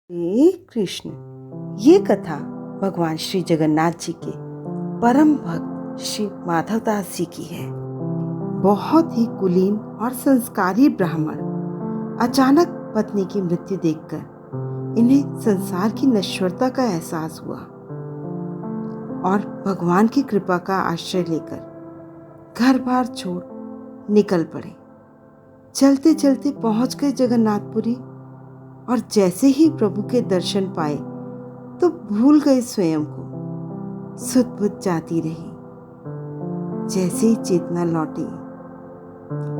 हे कृष्ण। ये कथा भगवान श्री जगन्नाथ जी के परम भक्त श्री माधवदास जी की है। बहुत ही कुलीन और संस्कारी ब्राह्मण अचानक पत्नी की मृत्यु देखकर इन्हें संसार की नश्वरता का एहसास हुआ और भगवान की कृपा का आश्रय लेकर घर बार छोड़ निकल पड़े। चलते चलते पहुंच गए जगन्नाथपुरी और जैसे ही प्रभु के दर्शन पाए तो भूल गए स्वयं को। सुध बुध जाती रही। जैसे ही चेतना लौटी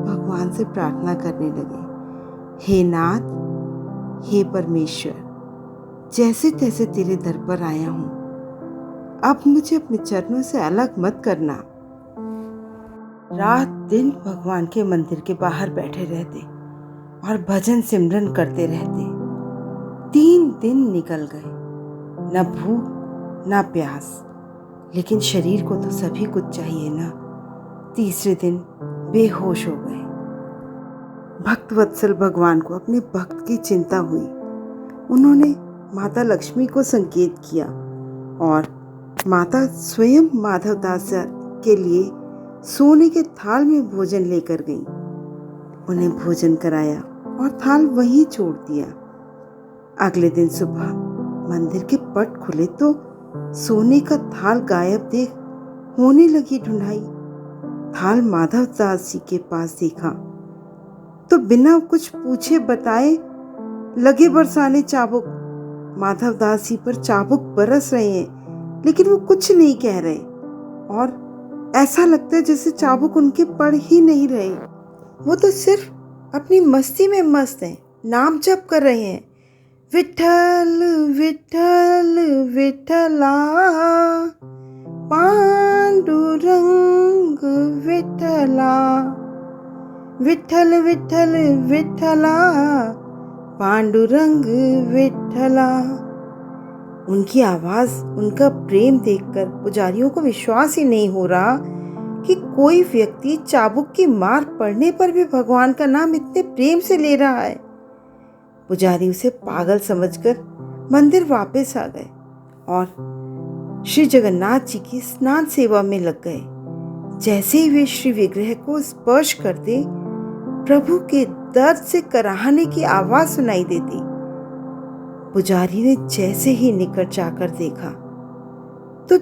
भगवान से प्रार्थना करने लगे, हे नाथ, हे परमेश्वर, जैसे तैसे तेरे दर पर आया हूं, अब मुझे अपने चरणों से अलग मत करना। रात दिन भगवान के मंदिर के बाहर बैठे रहते और भजन सिमरन करते रहते। 3 दिन निकल गए, न भूख न प्यास, लेकिन शरीर को तो सभी कुछ चाहिए ना। तीसरे दिन बेहोश हो गए। भक्त वत्सल भगवान को अपने भक्त की चिंता हुई। उन्होंने माता लक्ष्मी को संकेत किया और माता स्वयं माधवदास के लिए सोने के थाल में भोजन लेकर गई। उन्हें भोजन कराया और थाल वहीं छोड़ दिया। अगले दिन सुबह मंदिर के पट खुले तो सोने का थाल गायब देख होने लगी ढूंढाई। थाल माधवदास जी के पास देखा तो बिना कुछ पूछे बताए लगे बरसाने चाबुक। माधवदास जी पर चाबुक बरस रहे हैं, लेकिन वो कुछ नहीं कह रहे और ऐसा लगता है जैसे चाबुक उनके पड़ ही नहीं रहे। वो तो सिर्फ अपनी मस्ती में मस्त हैं, नाम जप कर रहे हैं, विठ्ठल विठ्ठल विठ्ठला, पांडुरंग विठ्ठला, विठ्ठल विठ्ठल विठ्ठला, पांडुरंग विठ्ठला। उनकी आवाज, उनका प्रेम देखकर पुजारियों को विश्वास ही नहीं हो रहा कि कोई व्यक्ति चाबुक की मार पड़ने पर भी भगवान का नाम इतने प्रेम से ले रहा है। पुजारी उसे पागल समझकर मंदिर वापस आ गए और श्री जगन्नाथ जी की स्नान सेवा में लग गए। जैसे ही वे श्री विग्रह को स्पर्श करते, प्रभु के दर्द से कराहने की आवाज सुनाई देती। पुजारी ने जैसे ही निकट जाकर देखा तो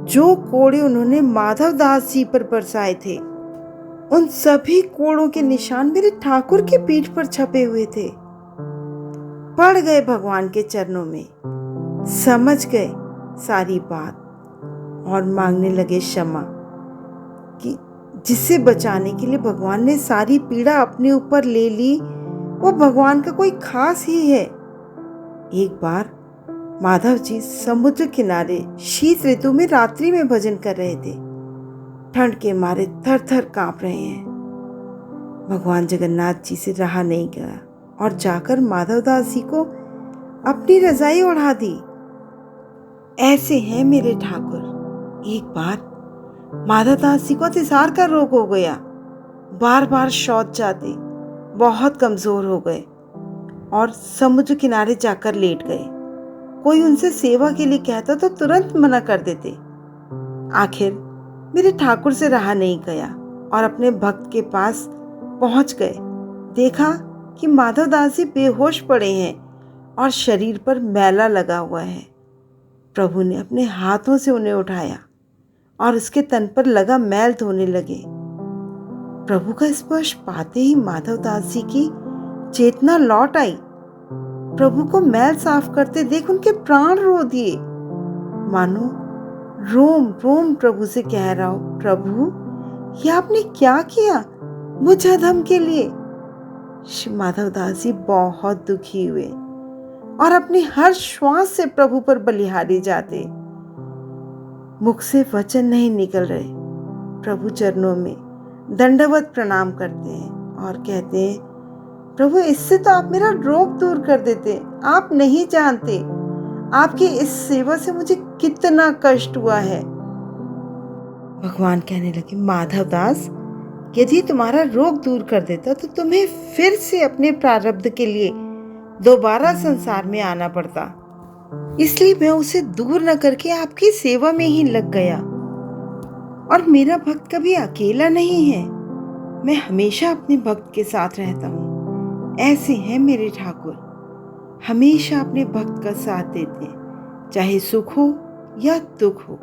जो कोड़े उन्होंने माधवदास जी पर बरसाए थे, उन सभी कोड़ों के निशान मेरे ठाकुर की पीठ पर छपे हुए थे। पड़ गए भगवान के चरणों में, समझ गए सारी बात और मांगने लगे क्षमा कि जिसे बचाने के लिए भगवान ने सारी पीड़ा अपने ऊपर ले ली, वो भगवान का कोई खास ही है। एक बार माधव जी समुद्र किनारे शीत ऋतु में रात्रि में भजन कर रहे थे। ठंड के मारे थर थर कांप रहे हैं। भगवान जगन्नाथ जी से रहा नहीं गया और जाकर माधवदास जी को अपनी रजाई ओढ़ा दी। ऐसे हैं मेरे ठाकुर। एक बार माधवदास जी को अतिसार का रोग हो गया। बार बार शौच जाते, बहुत कमजोर हो गए और समुद्र किनारे जाकर लेट गए। कोई उनसे सेवा के लिए कहता तो तुरंत मना कर देते। आखिर मेरे ठाकुर से रहा नहीं गया और अपने भक्त के पास पहुंच गए। देखा कि माधवदास जी बेहोश पड़े हैं और शरीर पर मैला लगा हुआ है। प्रभु ने अपने हाथों से उन्हें उठाया और उसके तन पर लगा मैल धोने लगे। प्रभु का स्पर्श पाते ही माधवदास जी की चेतना लौट आई। प्रभु को मैल साफ करते देख उनके प्राण रो दिए, मानो रोम रोम प्रभु से कह रहा हो, प्रभु ये आपने क्या किया मुझ अधम के लिए। श्री माधवदास जी बहुत दुखी हुए और अपनी हर श्वास से प्रभु पर बलिहारी जाते। मुख से वचन नहीं निकल रहे। प्रभु चरणों में दंडवत प्रणाम करते हैं और कहते हैं, प्रभु इससे तो आप मेरा रोग दूर कर देते। आप नहीं जानते आपकी इस सेवा से मुझे कितना कष्ट हुआ है। भगवान कहने लगे, माधवदास, यदि तुम्हारा रोग दूर कर देता तो तुम्हें फिर से अपने प्रारब्ध के लिए दोबारा संसार में आना पड़ता। इसलिए मैं उसे दूर न करके आपकी सेवा में ही लग गया। और मेरा भक्त कभी अकेला नहीं है, मैं हमेशा अपने भक्त के साथ रहता हूँ। ऐसे हैं मेरे ठाकुर, हमेशा अपने भक्त का साथ देते हैं, चाहे सुख हो या दुख हो।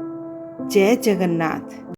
जय जगन्नाथ।